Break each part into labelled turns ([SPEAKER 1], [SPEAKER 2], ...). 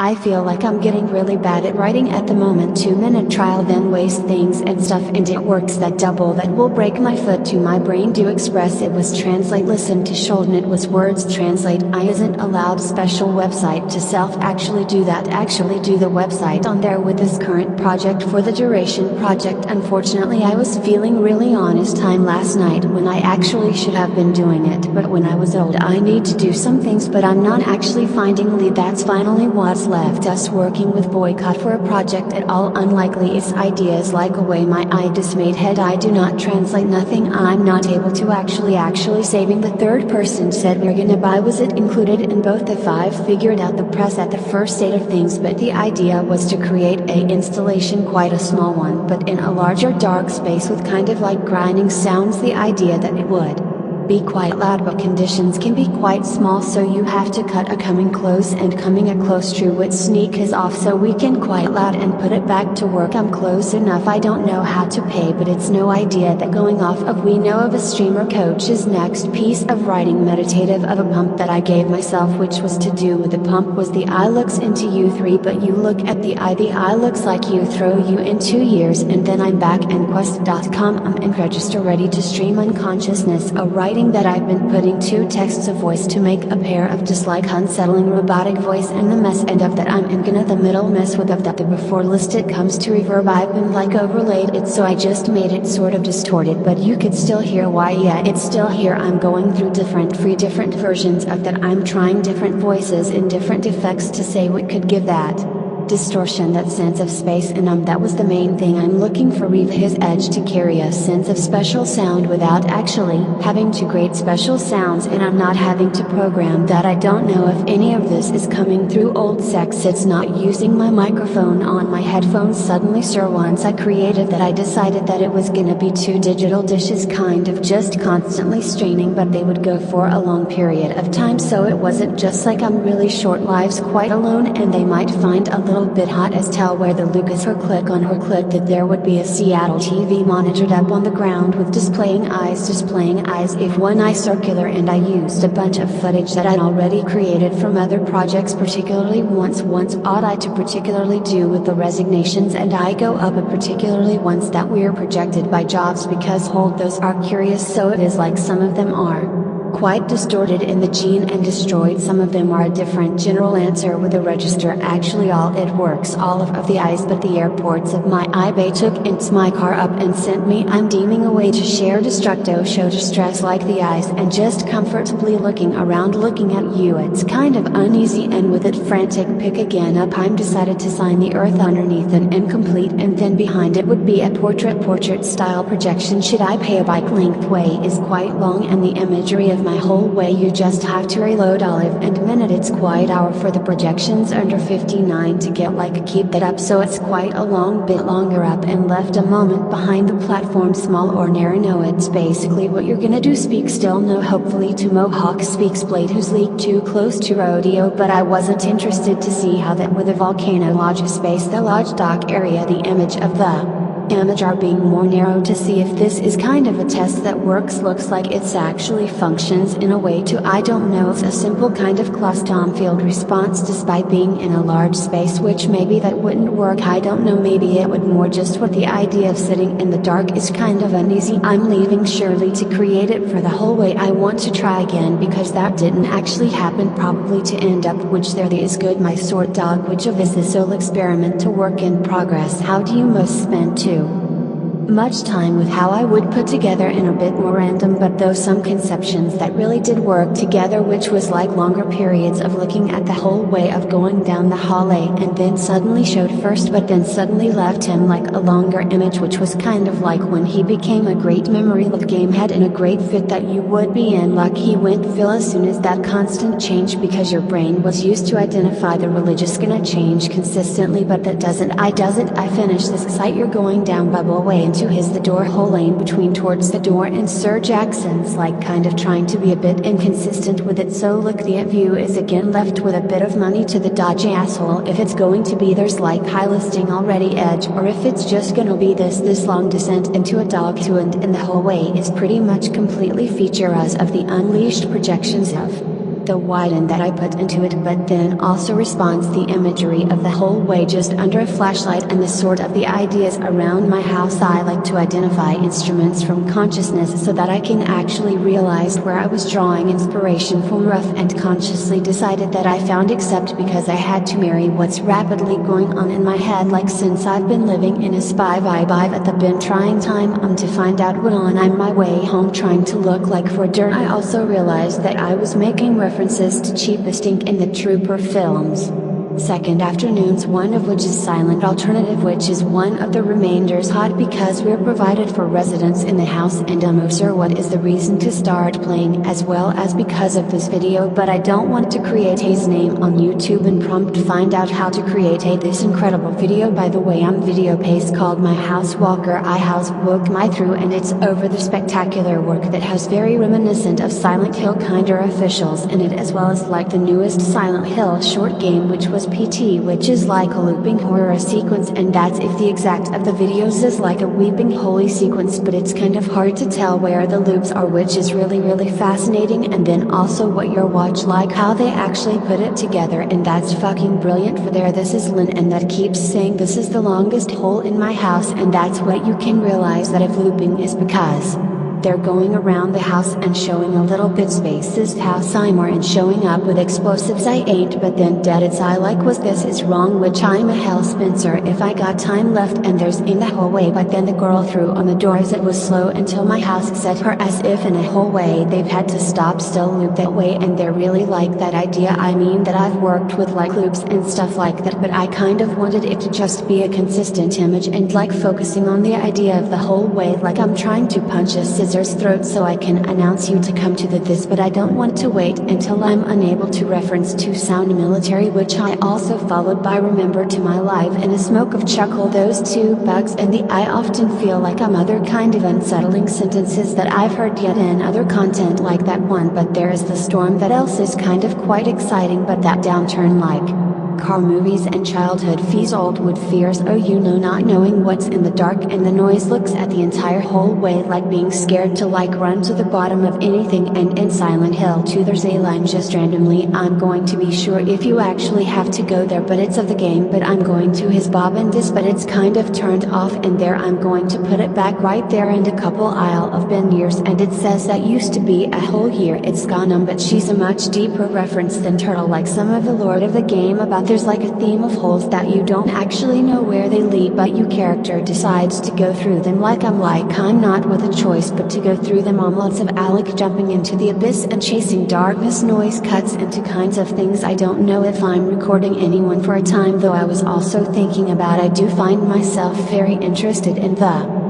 [SPEAKER 1] I feel like I'm getting really bad at writing at the moment. 2-minute trial then waste things and stuff and it works that double that will break my foot to my brain do express it was translate listen to Sheldon it was words translate I isn't allowed special website to self actually do that actually do the website on there with this current project for the duration project unfortunately I was feeling really honest time last night when I actually should have been doing it but when I was old I need to do some things but I'm not actually finding lead that's finally what's left us working with boycott for a project at all unlikely its ideas like away my eye dismayed head I do not translate nothing I'm not able to actually saving the third person said we're gonna buy was it included in both if I've figured out the press at the first state of things but the idea was to create a installation quite a small one but in a larger dark space with kind of like grinding sounds the idea that it would be quite loud but conditions can be quite small so you have to cut a coming close and coming a close true width sneak is off so we can quite loud and put it back to work I'm close enough I don't know how to pay but it's no idea that going off of we know of a streamer coach's next piece of writing meditative of a pump that I gave myself which was to do with the pump was the eye looks into you 3 but you look at the eye looks like you throw you in 2 years and then I'm back and quest.com I'm in register ready to stream unconsciousness a writing that I've been putting 2 texts of voice to make a pair of just like unsettling robotic voice and the mess and of that I'm in gonna the middle mess with of that the before listed comes to reverb I've been like overlaid it so I just made it sort of distorted but you could still hear why yeah it's still here I'm going through different versions of that I'm trying different voices in different effects to say what could give that distortion that sense of space and that was the main thing I'm looking for Reva his edge to carry a sense of special sound without actually having to create special sounds and I'm not having to program that I don't know if any of this is coming through old sex it's not using my microphone on my headphones suddenly sir once I created that I decided that it was gonna be 2 digital dishes kind of just constantly straining but they would go for a long period of time so it wasn't just like I'm really short lives quite alone and they might find a little bit hot as tell where the Lucas her click that there would be a Seattle TV monitored up on the ground with displaying eyes if one eye circular and I used a bunch of footage that I'd already created from other projects particularly once odd I to particularly do with the resignations and I go up a particularly ones that we're projected by jobs because hold those are curious so it is like some of them are quite distorted in the gene and destroyed some of them are a different general answer with a register actually all it works all of the eyes but the airports of my eBay took into my car up and sent me I'm deeming a way to share destructo show distress like the eyes and just comfortably looking around looking at you it's kind of uneasy and with it frantic pick again up I'm decided to sign the earth underneath an incomplete and then behind it would be a portrait style projection should I pay a bike length way is quite long and the imagery of my whole way you just have to reload olive and minute it's quite hour for the projections under 59 to get like keep that up so it's quite a long bit longer up and left a moment behind the platform small or narrow no it's basically what you're gonna do speak still no hopefully to Mohawk speaks blade who's leaked too close to rodeo but I wasn't interested to see how that with a volcano lodge space the lodge dock area the image of the image are being more narrow to see if this is kind of a test that works looks like it's actually functions in a way to I don't know if a simple kind of custom field response despite being in a large space which maybe that wouldn't work I don't know maybe it would more just what the idea of sitting in the dark is kind of uneasy I'm leaving Shirley to create it for the whole way I want to try again because that didn't actually happen probably to end up which there is good my sort dog which of is this whole experiment to work in progress how do you most spend too much time with how I would put together in a bit more random but though some conceptions that really did work together which was like longer periods of looking at the whole way of going down the hallway and then suddenly showed first but then suddenly left him like a longer image which was kind of like when he became a great memory of game head in a great fit that you would be in luck he went fill as soon as that constant change because your brain was used to identify the religious gonna change consistently but that doesn't I finish this site you're going down bubble way into his the door hole lane between towards the door and Sir Jackson's like kind of trying to be a bit inconsistent with it so look the view is again left with a bit of money to the dodgy asshole if it's going to be there's like high listing already edge or if it's just gonna be this long descent into a dog to and in the whole way is pretty much completely feature us of the unleashed projections of the widen that I put into it, but then also responds the imagery of the whole way just under a flashlight and the sort of the ideas around my house. I like to identify instruments from consciousness so that I can actually realize where I was drawing inspiration from rough, and consciously decided that I found, except because I had to marry what's rapidly going on in my head, like since I've been living in a spy vibe. I've been trying time to find out what on my way home trying to look like for dirt. I also realized that I was making references to Cheapest Ink in the Trooper films. Second Afternoons, one of which is Silent Alternative, which is one of the remainders hot because we're provided for residents in the house, and sir, what is the reason to start playing, as well as because of this video. But I don't want to create his name on YouTube and prompt find out how to create this incredible video. By the way, I'm video paste called My House Walker. I house walk my through, and it's over the spectacular work that has very reminiscent of Silent Hill kinder officials in it, as well as like the newest Silent Hill short game, which was PT, which is like a looping horror sequence, and that's if the exact of the videos is like a weeping holy sequence, but it's kind of hard to tell where the loops are, which is really fascinating. And then also what your watch, like how they actually put it together, and that's fucking brilliant. For there, this is Lynn, and that keeps saying this is the longest hole in my house, and that's what you can realize that if looping is because they're going around the house and showing a little bit spaces house I'm more and showing up with explosives. I ain't, but then dead it's I like was this is wrong, which I'm a hell Spencer if I got time left, and there's in the hallway, but then the girl threw on the doors. It was slow until my house set her as if in a hallway they've had to stop still loop that way, and they're really like that idea. I mean that I've worked with like loops and stuff like that, but I kind of wanted it to just be a consistent image and like focusing on the idea of the whole way, like I'm trying to punch a scissor's throat so I can announce you to come to this, but I don't want to wait until I'm unable to reference to sound military, which I also followed by remember to my life in a smoke of chuckle. Those two bugs and the I often feel like I'm other kind of unsettling sentences that I've heard yet in other content like that one, but there is the storm that else is kind of quite exciting, but that downturn like car movies and childhood fees, old fears, oh you know, not knowing what's in the dark, and the noise looks at the entire whole way like being scared to like run to the bottom of anything. And in Silent Hill 2 there's a line just randomly, I'm going to be sure if you actually have to go there, but it's of the game, but I'm going to his Bob and this, but it's kind of turned off, and there I'm going to put it back right there, and a couple Isle of Ben years, and it says that used to be a whole year, it's gone but she's a much deeper reference than Turtle, like some of the Lord of the Game about there's like a theme of holes that you don't actually know where they lead, but your character decides to go through them, like I'm not with a choice but to go through them. On lots of Alec jumping into the abyss and chasing darkness, noise cuts into kinds of things. I don't know if I'm recording anyone for a time, though I was also thinking about I do find myself very interested in the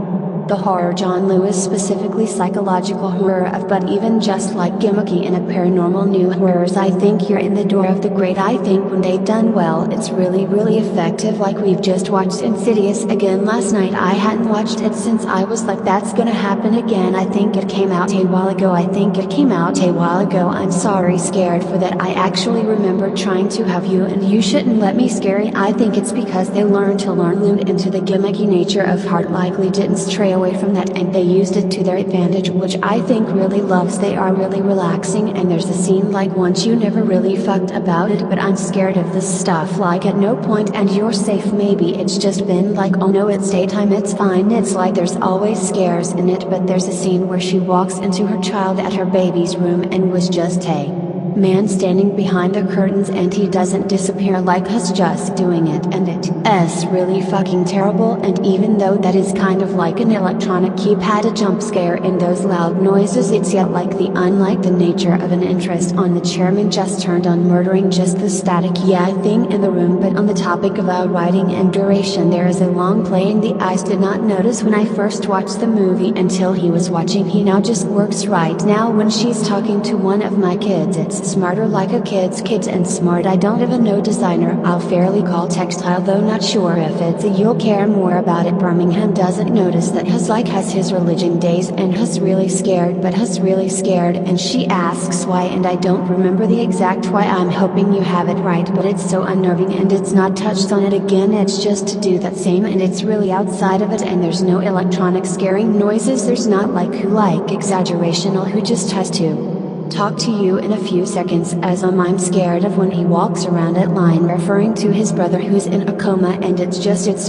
[SPEAKER 1] horror John Lewis, specifically psychological horror of, but even just like gimmicky in a paranormal new horrors. I think you're in the door of the great. I think when they've done well it's really effective, like we've just watched Insidious again last night. I hadn't watched it since I was like that's gonna happen again. I think it came out a while ago. I'm sorry, scared for that. I actually remember trying to have you and you shouldn't let me scary. I think it's because they learned into the gimmicky nature of heart, likely didn't stray away from that, and they used it to their advantage, which I think really loves. They are really relaxing, and there's a scene like once you never really fucked about it, but I'm scared of this stuff, like at no point and you're safe. Maybe it's just been like oh no it's daytime, it's fine. It's like there's always scares in it, but there's a scene where she walks into her child at her baby's room and was just a man standing behind the curtains, and he doesn't disappear like us just doing it, and it's really fucking terrible. And even though that is kind of like an electronic keypad, a jump scare in those loud noises, it's yet like the unlike the nature of an interest on the chairman just turned on, murdering just the static thing in the room. But on the topic of writing and duration, there is a long playing the eyes. Did not notice when I first watched the movie until he was watching. He now just works right now when she's talking to one of my kids. It's smarter like a kids and smart. I don't even know designer. I'll fairly call textile, though not sure if it's a you'll care more about it. Birmingham doesn't notice that has his religion days, and really scared, and she asks why, and I don't remember the exact why. I'm hoping you have it right, but it's so unnerving, and it's not touched on it again. It's just to do that same, and it's really outside of it, and there's no electronic scaring noises. There's not like exaggerational who just has to talk to you in a few seconds as I'm scared of when he walks around at line referring to his brother who's in a coma, and it's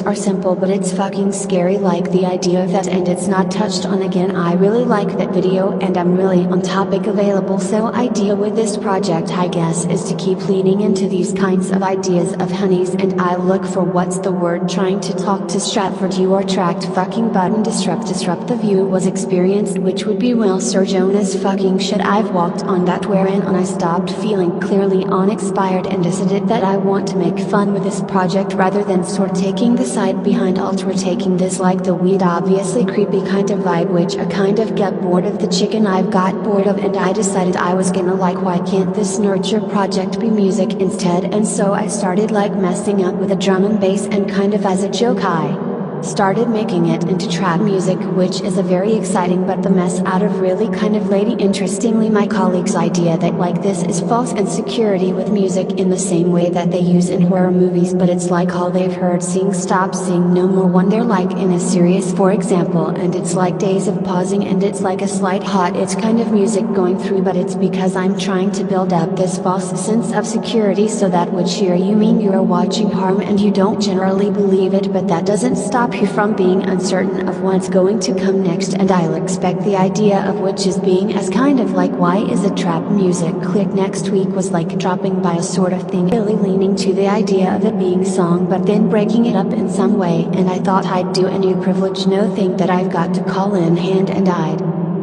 [SPEAKER 1] are simple but it's fucking scary, like the idea of that, and it's not touched on again. I really like that video and I'm really on topic available. So idea with this project I guess is to keep leaning into these kinds of ideas of honeys, and I look for what's the word, trying to talk to Stratford. You are tracked fucking button disrupt the view was experienced, which would be well Sir Jonas fucking shit. I've walked on that wherein I stopped feeling clearly uninspired and decided that I want to make fun with this project rather than sort taking the side behind ultra taking this like the weed obviously creepy kind of vibe, which I kind of get bored of the chicken I've got bored of, and I decided I was gonna like, why can't this nurture project be music instead? And so I started like messing up with a drum and bass, and kind of as a joke I started making it into trap music, which is a very exciting but the mess out of really kind of lady. Interestingly, my colleague's idea that like this is false insecurity with music in the same way that they use in horror movies, but it's like all they've heard seeing stop seeing no more when they're like in a serious, for example, and it's like days of pausing and it's like a slight hot it's kind of music going through, but it's because I'm trying to build up this false sense of security so that would cheer you. Mean you're watching harm and you don't generally believe it, but that doesn't stop you from being uncertain of what's going to come next, and I'll expect the idea of which is being as kind of like why is it trap music. Click next week was like dropping by a sort of thing, really leaning to the idea of it being song but then breaking it up in some way, and I thought I'd do a new privilege no thing that I've got to call in hand, and I'd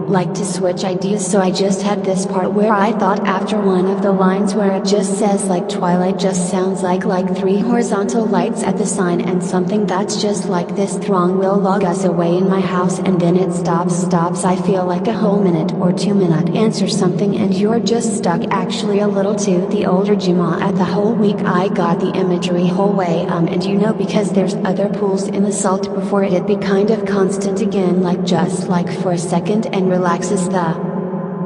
[SPEAKER 1] like to switch ideas, so I just had this part where I thought after one of the lines where it just says like Twilight just sounds like three horizontal lights at the sign, and something that's just like this throng will log us away in my house, and then it stops. I feel like a whole minute or 2 minute answer something and you're just stuck, actually a little too. The older Juma at the whole week I got the imagery whole way and you know, because there's other pools in the salt before it'd be kind of constant again, like just like for a second, and relaxes the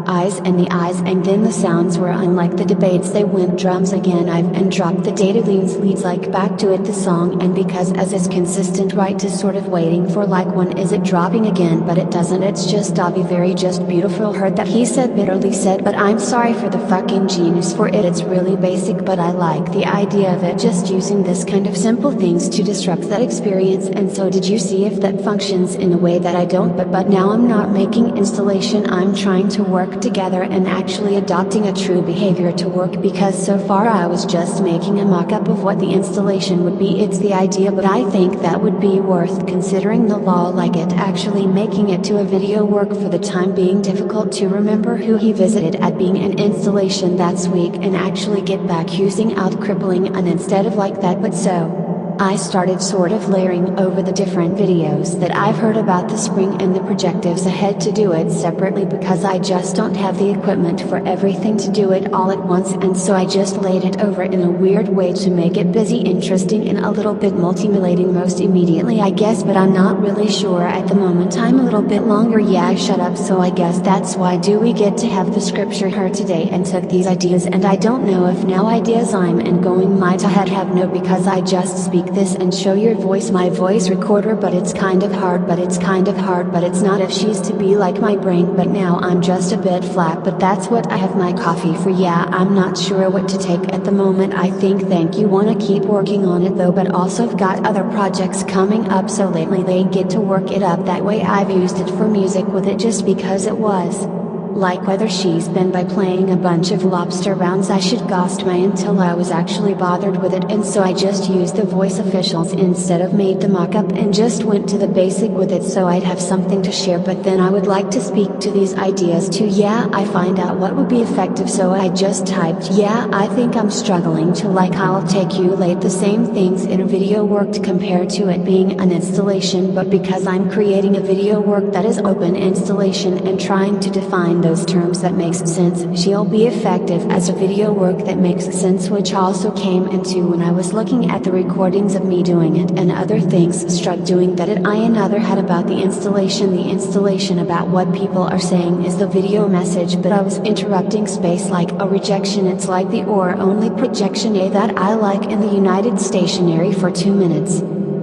[SPEAKER 1] eyes, and then the sounds were unlike the debates. They went drums again and dropped the data leads like back to it the song, and because as is consistent right to sort of waiting for like when is it dropping again, but it doesn't, it's just Dobby very just beautiful. Heard that he said bitterly said, but I'm sorry for the fucking genius for it, it's really basic but I like the idea of it, just using this kind of simple things to disrupt that experience. And so did you see if that functions in a way that I don't, but now I'm not making installation, I'm trying to work together and actually adopting a true behavior to work, because so far I was just making a mock-up of what the installation would be. It's the idea, but I think that would be worth considering the law like it actually making it to a video work for the time being. Difficult to remember who he visited at being an installation that's weak and actually get back using out crippling and instead of like that, but so I started sort of layering over the different videos that I've heard about the spring and the projectives ahead to do it separately, because I just don't have the equipment for everything to do it all at once, and so I just laid it over in a weird way to make it busy, interesting, and a little bit multimulating most immediately I guess, but I'm not really sure at the moment. I'm a little bit longer, yeah, shut up. So I guess that's why do we get to have the scripture heard today, and took these ideas, and I don't know if now ideas I'm and going might ahead have no, because I just speak this and show your voice my voice recorder, but it's kind of hard, but it's not if she's to be like my brain, but now I'm just a bit flat, but that's what I have my coffee for. Yeah, I'm not sure what to take at the moment. I think thank you, wanna keep working on it though, but also I've got other projects coming up, so lately they get to work it up that way. I've used it for music with it just because it was like whether she's been by playing a bunch of lobster rounds I should ghost my until I was actually bothered with it, and so I just used the voice officials instead of made the mock-up and just went to the basic with it so I'd have something to share. But then I would like to speak to these ideas too. Yeah, I find out what would be effective, so I just typed, yeah, I think I'm struggling to like I'll take you late the same things in a video worked compared to it being an installation, but because I'm creating a video work that is open installation and trying to define those terms that makes sense, she'll be effective as a video work that makes sense, which also came into when I was looking at the recordings of me doing it and other things struck doing that it I another had about the installation about what people are saying is the video message, but I was interrupting space like a rejection. It's like the or only projection A that I like in the United Stationary for 2 minutes.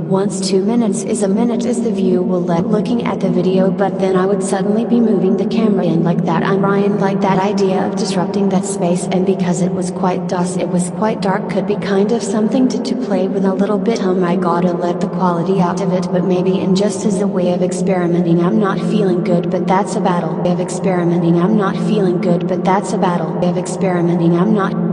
[SPEAKER 1] Once 2 minutes is a minute is the view will let looking at the video, but then I would suddenly be moving the camera in like that. I'm Ryan, like that idea of disrupting that space, and because it was quite dark could be kind of something to play with a little bit. I gotta let the quality out of it, but maybe in just as a way of experimenting. I'm not feeling good, but that's a battle. Of experimenting, I'm not feeling good, but that's a battle. Of experimenting, I'm not